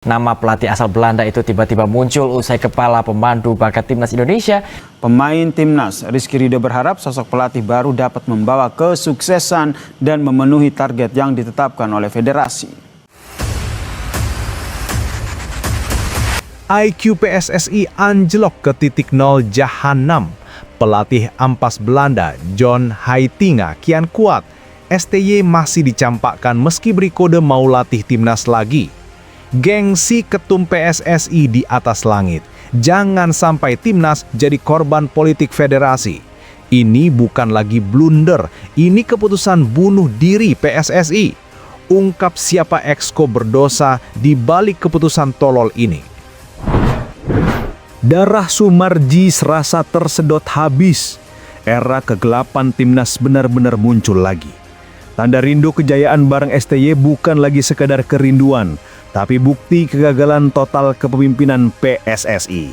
Nama pelatih asal Belanda itu tiba-tiba muncul usai kepala pemandu bakat timnas Indonesia. Pemain timnas Rizky Ridho berharap sosok pelatih baru dapat membawa kesuksesan dan memenuhi target yang ditetapkan oleh federasi. IQ PSSI anjlok ke titik nol jahanam. Pelatih ampas Belanda John Heitinga kian kuat. STY masih dicampakkan meski beri kode mau latih timnas lagi. Gengsi ketum PSSI di atas langit. Jangan sampai timnas jadi korban politik federasi. Ini bukan lagi blunder, ini keputusan bunuh diri PSSI. Ungkap siapa exco berdosa di balik keputusan tolol ini. Darah Sumarji serasa tersedot habis. Era kegelapan timnas benar-benar muncul lagi. Tanda rindu kejayaan bareng STY bukan lagi sekadar kerinduan, tapi bukti kegagalan total kepemimpinan PSSI.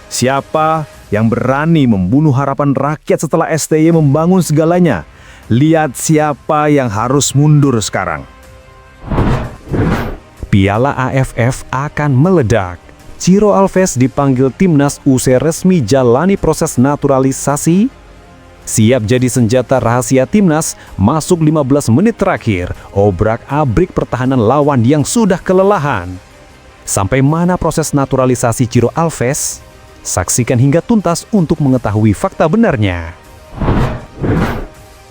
Siapa yang berani membunuh harapan rakyat setelah STY membangun segalanya? Lihat siapa yang harus mundur sekarang. Piala AFF akan meledak. Ciro Alves dipanggil timnas usai resmi jalani proses naturalisasi. Siap jadi senjata rahasia timnas, masuk 15 menit terakhir, obrak-abrik pertahanan lawan yang sudah kelelahan. Sampai mana proses naturalisasi Ciro Alves? Saksikan hingga tuntas untuk mengetahui fakta benarnya.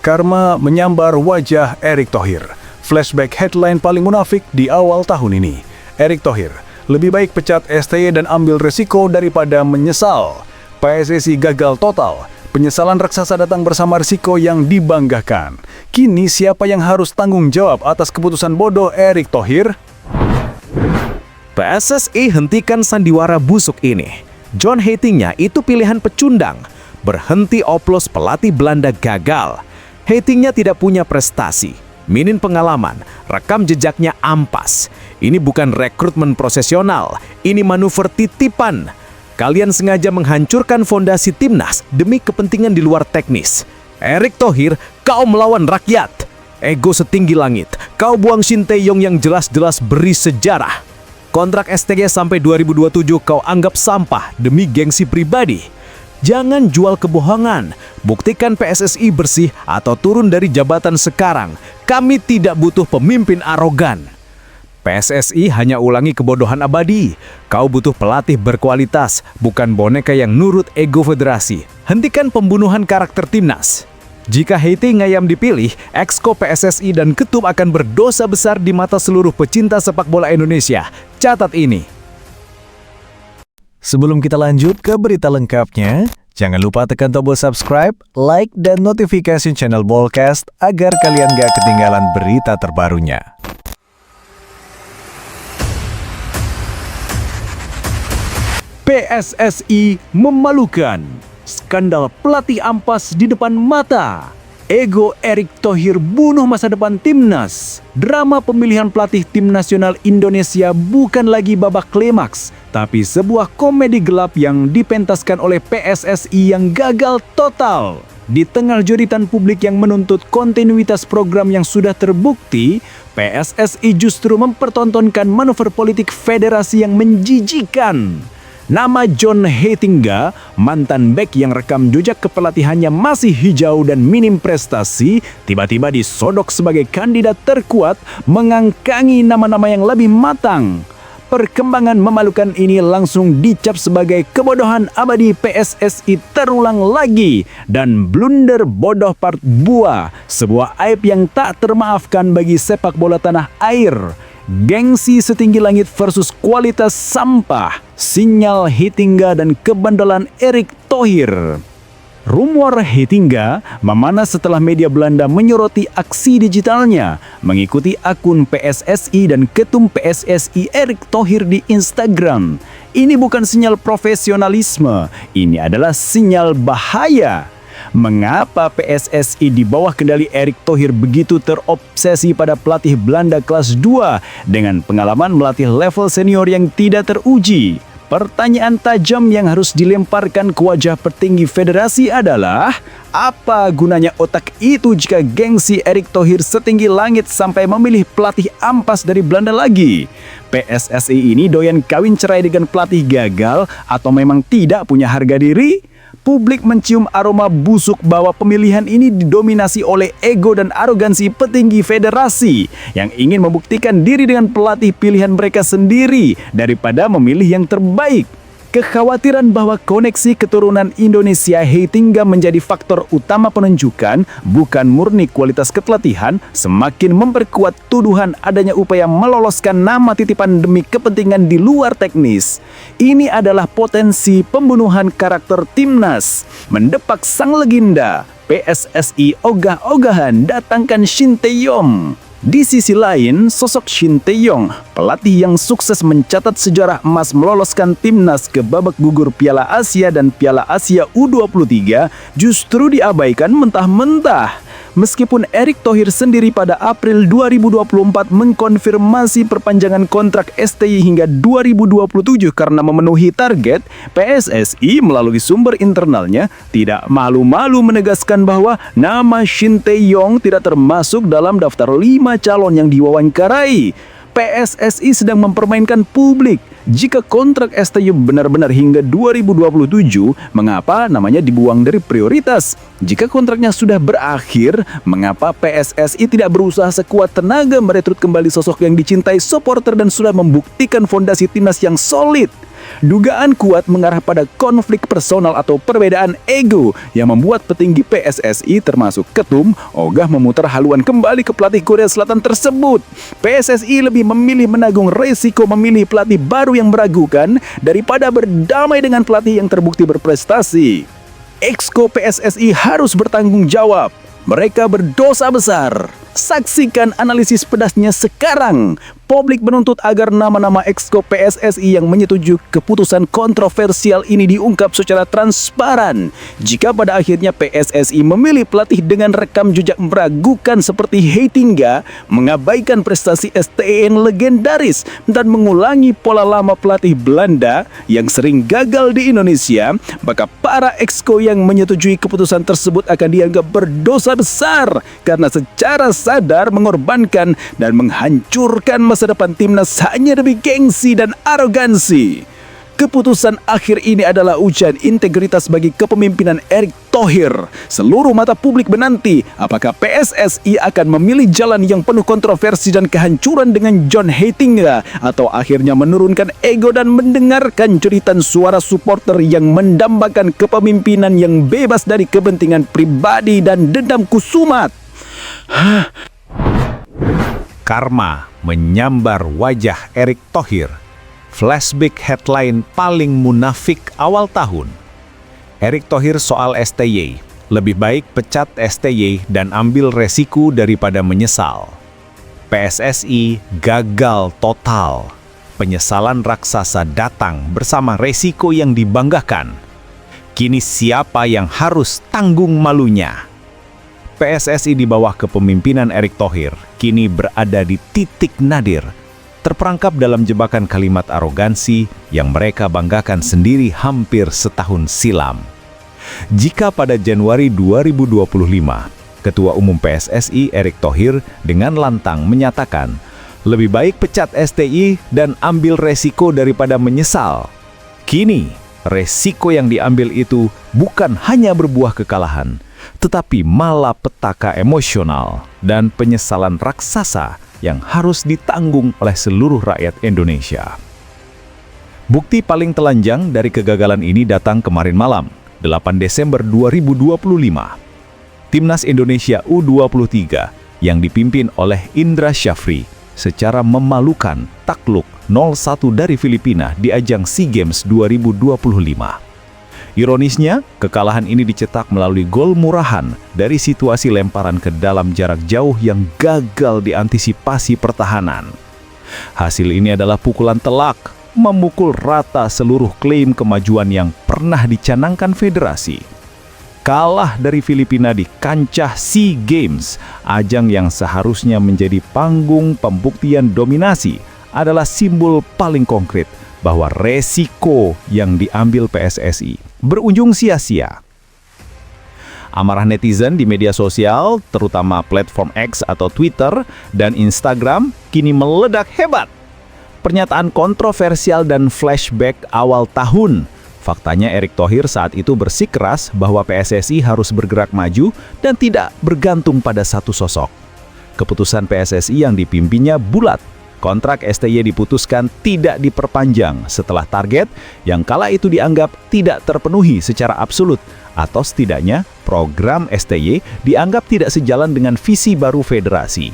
Karma menyambar wajah Erick Thohir. Flashback headline paling munafik di awal tahun ini. Erick Thohir, lebih baik pecat STY dan ambil resiko daripada menyesal. PSSI gagal total. Penyesalan raksasa datang bersama risiko yang dibanggakan. Kini siapa yang harus tanggung jawab atas keputusan bodoh Erick Thohir? PSSI hentikan sandiwara busuk ini. John Heitinga itu pilihan pecundang. Berhenti oplos pelatih Belanda gagal. Heitinga tidak punya prestasi, minim pengalaman, rekam jejaknya ampas. Ini bukan rekrutmen profesional, ini manuver titipan. Kalian sengaja menghancurkan fondasi timnas demi kepentingan di luar teknis. Erick Thohir, kau melawan rakyat. Ego setinggi langit. Kau buang Shin Tae-yong yang jelas-jelas beri sejarah. Kontrak STY sampai 2027 kau anggap sampah demi gengsi pribadi. Jangan jual kebohongan. Buktikan PSSI bersih atau turun dari jabatan sekarang. Kami tidak butuh pemimpin arogan. PSSI hanya ulangi kebodohan abadi. Kau butuh pelatih berkualitas, bukan boneka yang nurut ego federasi. Hentikan pembunuhan karakter timnas. Jika Heitinga yang dipilih, exco PSSI dan ketum akan berdosa besar di mata seluruh pecinta sepak bola Indonesia. Catat ini. Sebelum kita lanjut ke berita lengkapnya, jangan lupa tekan tombol subscribe, like, dan notifikasi channel Bolcast agar kalian gak ketinggalan berita terbarunya. PSSI memalukan. Skandal pelatih ampas di depan mata. Ego Erick Thohir bunuh masa depan timnas. Drama pemilihan pelatih tim nasional Indonesia bukan lagi babak klimaks, tapi sebuah komedi gelap yang dipentaskan oleh PSSI yang gagal total. Di tengah jeritan publik yang menuntut kontinuitas program yang sudah terbukti, PSSI justru mempertontonkan manuver politik federasi yang menjijikan. Nama John Heitinga, mantan bek yang rekam jejak kepelatihannya masih hijau dan minim prestasi, tiba-tiba disodok sebagai kandidat terkuat, mengangkangi nama-nama yang lebih matang. Perkembangan memalukan ini langsung dicap sebagai kebodohan abadi PSSI terulang lagi dan blunder bodoh part buah, sebuah aib yang tak termaafkan bagi sepak bola tanah air. Gengsi setinggi langit versus kualitas sampah, sinyal Heitinga dan kebandelan Erick Thohir. Rumor Heitinga memanas setelah media Belanda menyoroti aksi digitalnya, mengikuti akun PSSI dan ketum PSSI Erick Thohir di Instagram. Ini bukan sinyal profesionalisme, ini adalah sinyal bahaya. Mengapa PSSI di bawah kendali Erick Thohir begitu terobsesi pada pelatih Belanda kelas 2 dengan pengalaman melatih level senior yang tidak teruji? Pertanyaan tajam yang harus dilemparkan ke wajah petinggi federasi adalah, apa gunanya otak itu jika gengsi Erick Thohir setinggi langit sampai memilih pelatih ampas dari Belanda lagi? PSSI ini doyan kawin cerai dengan pelatih gagal atau memang tidak punya harga diri? Publik mencium aroma busuk bahwa pemilihan ini didominasi oleh ego dan arogansi petinggi federasi yang ingin membuktikan diri dengan pelatih pilihan mereka sendiri daripada memilih yang terbaik. Kekhawatiran bahwa koneksi keturunan Indonesia Heitinga menjadi faktor utama penunjukan, bukan murni kualitas kepelatihan, semakin memperkuat tuduhan adanya upaya meloloskan nama titipan demi kepentingan di luar teknis. Ini adalah potensi pembunuhan karakter timnas. Mendepak sang legenda, PSSI ogah-ogahan datangkan Shin Tae-yong. Di sisi lain, sosok Shin Tae-yong, pelatih yang sukses mencatat sejarah emas meloloskan timnas ke babak gugur Piala Asia dan Piala Asia U23, justru diabaikan mentah-mentah. Meskipun Erick Thohir sendiri pada April 2024 mengkonfirmasi perpanjangan kontrak STY hingga 2027 karena memenuhi target, PSSI melalui sumber internalnya tidak malu-malu menegaskan bahwa nama Shin Tae-yong tidak termasuk dalam daftar 5 calon yang diwawancarai. PSSI sedang mempermainkan publik. Jika kontrak STY benar-benar hingga 2027, mengapa namanya dibuang dari prioritas? Jika kontraknya sudah berakhir, mengapa PSSI tidak berusaha sekuat tenaga merekrut kembali sosok yang dicintai supporter dan sudah membuktikan fondasi timnas yang solid? Dugaan kuat mengarah pada konflik personal atau perbedaan ego yang membuat petinggi PSSI termasuk Ketum ogah memutar haluan kembali ke pelatih Korea Selatan tersebut. PSSI lebih memilih menanggung resiko memilih pelatih baru yang meragukan daripada berdamai dengan pelatih yang terbukti berprestasi. Exco PSSI harus bertanggung jawab. Mereka berdosa besar. Saksikan analisis pedasnya sekarang. Publik menuntut agar nama-nama Exco PSSI yang menyetujui keputusan kontroversial ini diungkap secara transparan. Jika pada akhirnya PSSI memilih pelatih dengan rekam jejak meragukan seperti Heitinga, mengabaikan prestasi STN legendaris, dan mengulangi pola lama pelatih Belanda yang sering gagal di Indonesia, maka para Exco yang menyetujui keputusan tersebut akan dianggap berdosa besar karena secara sadar mengorbankan dan menghancurkan masa depan timnas hanya demi gengsi dan arogansi. Keputusan akhir ini adalah ujian integritas bagi kepemimpinan Erick Thohir. Seluruh mata publik menanti apakah PSSI akan memilih jalan yang penuh kontroversi dan kehancuran dengan John Heitinga atau akhirnya menurunkan ego dan mendengarkan jeritan suara supporter yang mendambakan kepemimpinan yang bebas dari kepentingan pribadi dan dendam kusumat. Karma menyambar wajah Erick Thohir. Flashback headline paling munafik awal tahun. Erick Thohir soal STY. Lebih baik pecat STY dan ambil resiko daripada menyesal. PSSI gagal total. Penyesalan raksasa datang bersama resiko yang dibanggakan. Kini siapa yang harus tanggung malunya? PSSI di bawah kepemimpinan Erick Thohir kini berada di titik nadir, terperangkap dalam jebakan kalimat arogansi yang mereka banggakan sendiri hampir setahun silam. Jika pada Januari 2025, Ketua Umum PSSI Erick Thohir dengan lantang menyatakan, lebih baik pecat STY dan ambil resiko daripada menyesal. Kini, resiko yang diambil itu bukan hanya berbuah kekalahan, tetapi malapetaka emosional dan penyesalan raksasa yang harus ditanggung oleh seluruh rakyat Indonesia. Bukti paling telanjang dari kegagalan ini datang kemarin malam, 8 Desember 2025. Timnas Indonesia U23 yang dipimpin oleh Indra Syafri secara memalukan takluk 0-1 dari Filipina di ajang SEA Games 2025. Ironisnya, kekalahan ini dicetak melalui gol murahan dari situasi lemparan ke dalam jarak jauh yang gagal diantisipasi pertahanan. Hasil ini adalah pukulan telak, memukul rata seluruh klaim kemajuan yang pernah dicanangkan federasi. Kalah dari Filipina di kancah SEA Games, ajang yang seharusnya menjadi panggung pembuktian dominasi, adalah simbol paling konkret bahwa resiko yang diambil PSSI berujung sia-sia. Amarah netizen di media sosial, terutama platform X atau Twitter dan Instagram, kini meledak hebat. Pernyataan kontroversial dan flashback awal tahun. Faktanya Erick Thohir saat itu bersikeras bahwa PSSI harus bergerak maju dan tidak bergantung pada satu sosok. Keputusan PSSI yang dipimpinnya bulat. Kontrak STY diputuskan tidak diperpanjang setelah target yang kala itu dianggap tidak terpenuhi secara absolut, atau setidaknya program STY dianggap tidak sejalan dengan visi baru federasi.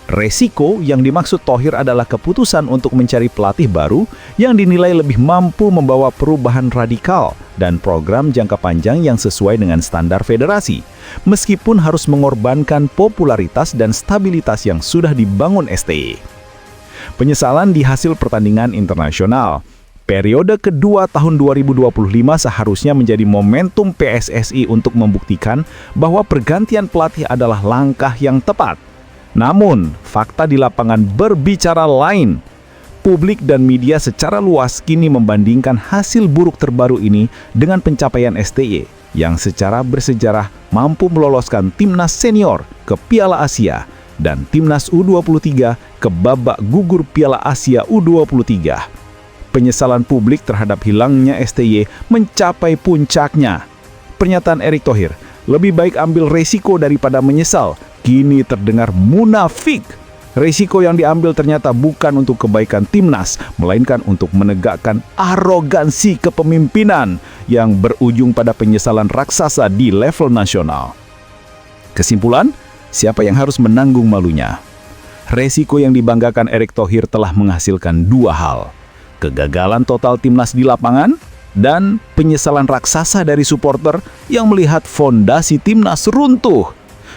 Resiko yang dimaksud Thohir adalah keputusan untuk mencari pelatih baru yang dinilai lebih mampu membawa perubahan radikal dan program jangka panjang yang sesuai dengan standar federasi, meskipun harus mengorbankan popularitas dan stabilitas yang sudah dibangun STY. Penyesalan di hasil pertandingan internasional. Periode kedua tahun 2025 seharusnya menjadi momentum PSSI untuk membuktikan bahwa pergantian pelatih adalah langkah yang tepat. Namun, fakta di lapangan berbicara lain. Publik dan media secara luas kini membandingkan hasil buruk terbaru ini dengan pencapaian STY yang secara bersejarah mampu meloloskan timnas senior ke Piala Asia dan timnas U23 ke babak gugur Piala Asia U23. Penyesalan publik terhadap hilangnya STY mencapai puncaknya. Pernyataan Erick Thohir, lebih baik ambil resiko daripada menyesal, kini terdengar munafik. Risiko yang diambil ternyata bukan untuk kebaikan timnas, melainkan untuk menegakkan arogansi kepemimpinan yang berujung pada penyesalan raksasa di level nasional. Kesimpulan, siapa yang harus menanggung malunya? Resiko yang dibanggakan Erick Thohir telah menghasilkan dua hal: kegagalan total timnas di lapangan dan penyesalan raksasa dari supporter yang melihat fondasi timnas runtuh.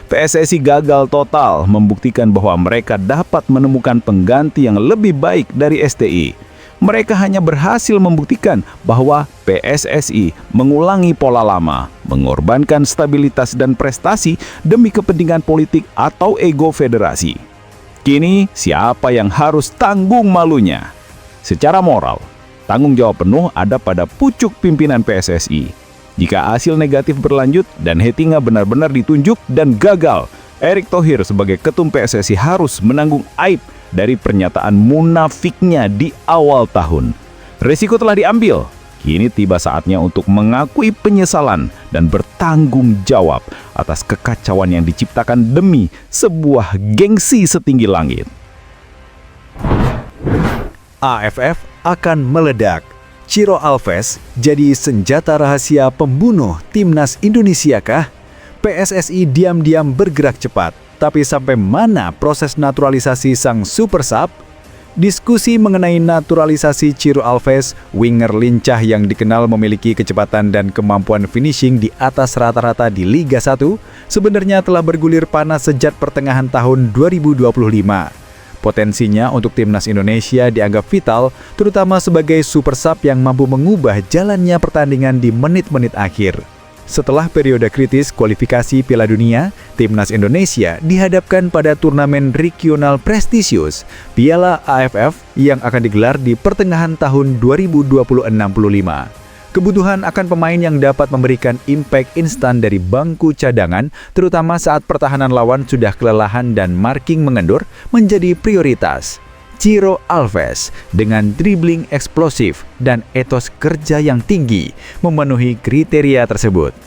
PSSI gagal total membuktikan bahwa mereka dapat menemukan pengganti yang lebih baik dari STY. Mereka hanya berhasil membuktikan bahwa PSSI mengulangi pola lama, mengorbankan stabilitas dan prestasi demi kepentingan politik atau ego federasi. Kini, siapa yang harus tanggung malunya? Secara moral, tanggung jawab penuh ada pada pucuk pimpinan PSSI. Jika hasil negatif berlanjut dan Hetinga benar-benar ditunjuk dan gagal, Erick Thohir sebagai ketum PSSI harus menanggung aib dari pernyataan munafiknya di awal tahun. Risiko telah diambil, kini tiba saatnya untuk mengakui penyesalan dan bertanggung jawab atas kekacauan yang diciptakan demi sebuah gengsi setinggi langit. AFF akan meledak. Ciro Alves jadi senjata rahasia pembunuh timnas Indonesia kah? PSSI diam-diam bergerak cepat, tapi sampai mana proses naturalisasi sang super sub? Diskusi mengenai naturalisasi Ciro Alves, winger lincah yang dikenal memiliki kecepatan dan kemampuan finishing di atas rata-rata di Liga 1, sebenarnya telah bergulir panas sejak pertengahan tahun 2025. Potensinya untuk timnas Indonesia dianggap vital, terutama sebagai super sub yang mampu mengubah jalannya pertandingan di menit-menit akhir. Setelah periode kritis kualifikasi Piala Dunia, timnas Indonesia dihadapkan pada turnamen regional prestisius Piala AFF yang akan digelar di pertengahan tahun 2065. Kebutuhan akan pemain yang dapat memberikan impact instan dari bangku cadangan, terutama saat pertahanan lawan sudah kelelahan dan marking mengendur, menjadi prioritas. Ciro Alves dengan dribbling eksplosif dan etos kerja yang tinggi memenuhi kriteria tersebut.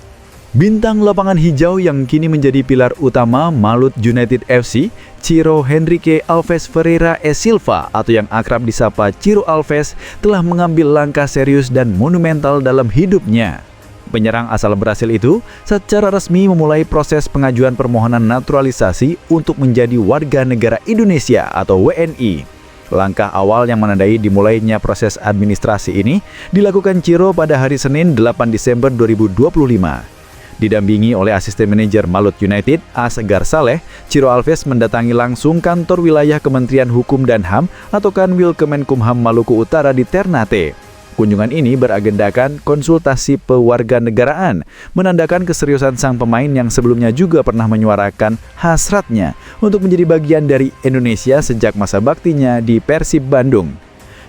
Bintang lapangan hijau yang kini menjadi pilar utama Malut United FC, Ciro Henrique Alves Ferreira e Silva atau yang akrab disapa Ciro Alves, telah mengambil langkah serius dan monumental dalam hidupnya. Penyerang asal Brasil itu secara resmi memulai proses pengajuan permohonan naturalisasi untuk menjadi warga negara Indonesia atau WNI. Langkah awal yang menandai dimulainya proses administrasi ini dilakukan Ciro pada hari Senin 8 Desember 2025. Didampingi oleh asisten manajer Malut United, Asgar Saleh, Ciro Alves mendatangi langsung kantor wilayah Kementerian Hukum dan HAM atau Kanwil Kemenkumham Maluku Utara di Ternate. Kunjungan ini beragendakan konsultasi pewarganegaraan, menandakan keseriusan sang pemain yang sebelumnya juga pernah menyuarakan hasratnya untuk menjadi bagian dari Indonesia sejak masa baktinya di Persib Bandung.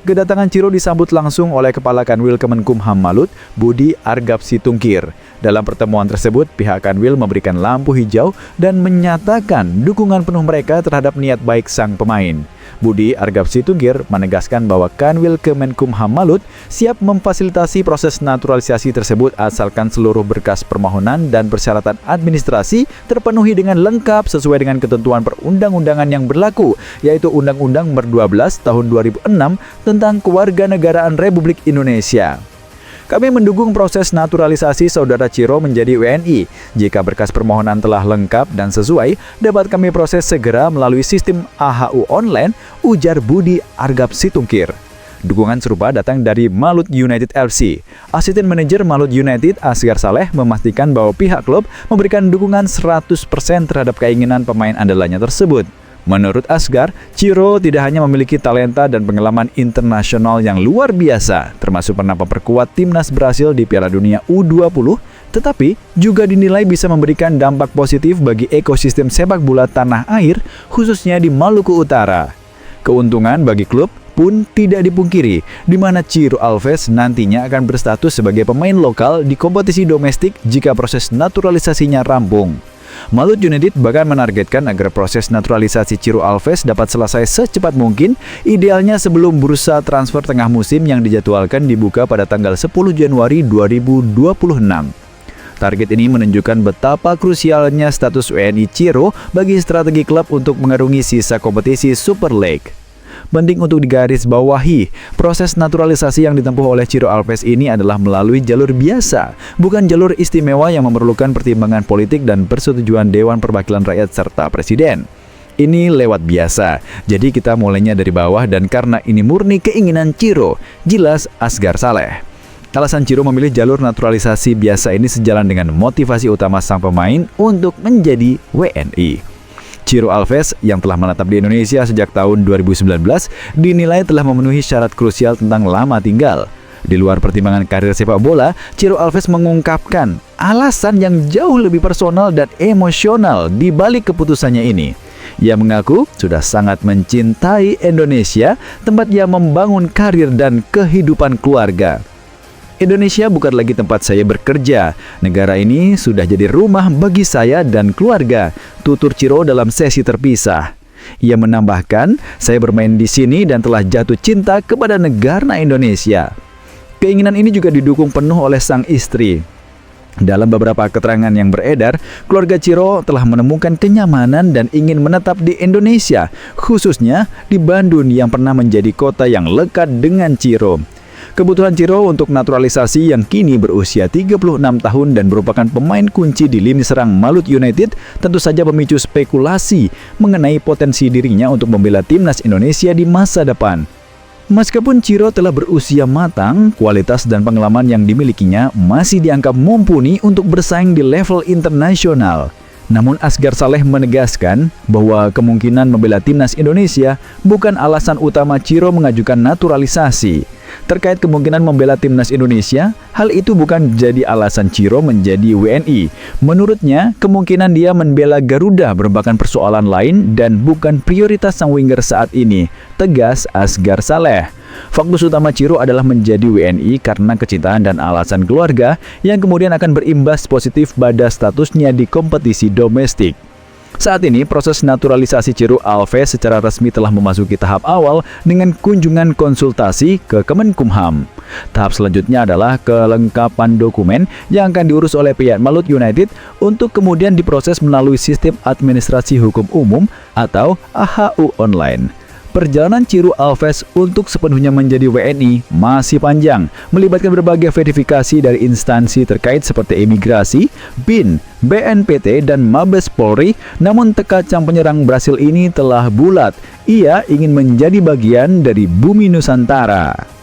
Kedatangan Ciro disambut langsung oleh Kepala Kanwil Kemenkumham Malut, Budi Argapsitungkir. Dalam pertemuan tersebut, pihak Kanwil memberikan lampu hijau dan menyatakan dukungan penuh mereka terhadap niat baik sang pemain. Budi Argapsitungkir menegaskan bahwa Kanwil Kemenkumham Malut siap memfasilitasi proses naturalisasi tersebut asalkan seluruh berkas permohonan dan persyaratan administrasi terpenuhi dengan lengkap sesuai dengan ketentuan perundang-undangan yang berlaku, yaitu Undang-Undang Nomor 12 Tahun 2006 tentang Kewarganegaraan Republik Indonesia. Kami mendukung proses naturalisasi saudara Ciro menjadi WNI. Jika berkas permohonan telah lengkap dan sesuai, dapat kami proses segera melalui sistem AHU online, ujar Budi Argapsitungkir. Dukungan serupa datang dari Malut United FC. Asisten manajer Malut United, Asgar Saleh, memastikan bahwa pihak klub memberikan dukungan 100% terhadap keinginan pemain andalannya tersebut. Menurut Asgar, Ciro tidak hanya memiliki talenta dan pengalaman internasional yang luar biasa, termasuk pernah memperkuat timnas Brasil di Piala Dunia U20, tetapi juga dinilai bisa memberikan dampak positif bagi ekosistem sepak bola tanah air, khususnya di Maluku Utara. Keuntungan bagi klub pun tidak dipungkiri, di mana Ciro Alves nantinya akan berstatus sebagai pemain lokal di kompetisi domestik jika proses naturalisasinya rampung. Malut United bahkan menargetkan agar proses naturalisasi Ciro Alves dapat selesai secepat mungkin, idealnya sebelum bursa transfer tengah musim yang dijadwalkan dibuka pada tanggal 10 Januari 2026. Target ini menunjukkan betapa krusialnya status WNI Ciro bagi strategi klub untuk mengarungi sisa kompetisi Super League. Penting untuk digarisbawahi, proses naturalisasi yang ditempuh oleh Ciro Alves ini adalah melalui jalur biasa, bukan jalur istimewa yang memerlukan pertimbangan politik dan persetujuan Dewan Perwakilan Rakyat serta Presiden. Ini lewat biasa, jadi kita mulainya dari bawah dan karena ini murni keinginan Ciro, jelas Asgar Saleh. Alasan Ciro memilih jalur naturalisasi biasa ini sejalan dengan motivasi utama sang pemain untuk menjadi WNI. Ciro Alves yang telah menetap di Indonesia sejak tahun 2019 dinilai telah memenuhi syarat krusial tentang lama tinggal. Di luar pertimbangan karir sepak bola, Ciro Alves mengungkapkan alasan yang jauh lebih personal dan emosional di balik keputusannya ini. Ia mengaku sudah sangat mencintai Indonesia, tempat ia membangun karir dan kehidupan keluarga. Indonesia bukan lagi tempat saya bekerja. Negara ini sudah jadi rumah bagi saya dan keluarga, tutur Ciro dalam sesi terpisah. Ia menambahkan, saya bermain di sini dan telah jatuh cinta kepada negara Indonesia. Keinginan ini juga didukung penuh oleh sang istri. Dalam beberapa keterangan yang beredar, keluarga Ciro telah menemukan kenyamanan dan ingin menetap di Indonesia, khususnya di Bandung yang pernah menjadi kota yang lekat dengan Ciro. Kebutuhan Ciro untuk naturalisasi yang kini berusia 36 tahun dan merupakan pemain kunci di lini serang Malut United tentu saja memicu spekulasi mengenai potensi dirinya untuk membela timnas Indonesia di masa depan. Meskipun Ciro telah berusia matang, kualitas dan pengalaman yang dimilikinya masih dianggap mumpuni untuk bersaing di level internasional. Namun Asgar Saleh menegaskan bahwa kemungkinan membela timnas Indonesia bukan alasan utama Ciro mengajukan naturalisasi. Terkait kemungkinan membela timnas Indonesia, hal itu bukan jadi alasan Ciro menjadi WNI. Menurutnya, kemungkinan dia membela Garuda merupakan persoalan lain dan bukan prioritas sang winger saat ini, tegas Asgar Saleh. Fokus utama Ciro adalah menjadi WNI karena kecintaan dan alasan keluarga yang kemudian akan berimbas positif pada statusnya di kompetisi domestik. Saat ini, proses naturalisasi Ciro Alves secara resmi telah memasuki tahap awal dengan kunjungan konsultasi ke Kemenkumham. Tahap selanjutnya adalah kelengkapan dokumen yang akan diurus oleh pihak Malut United untuk kemudian diproses melalui sistem administrasi hukum umum atau AHU online. Perjalanan Ciro Alves untuk sepenuhnya menjadi WNI masih panjang, melibatkan berbagai verifikasi dari instansi terkait seperti imigrasi, BIN, BNPT, dan Mabes Polri. Namun tekad sang penyerang Brasil ini telah bulat. Ia ingin menjadi bagian dari bumi Nusantara.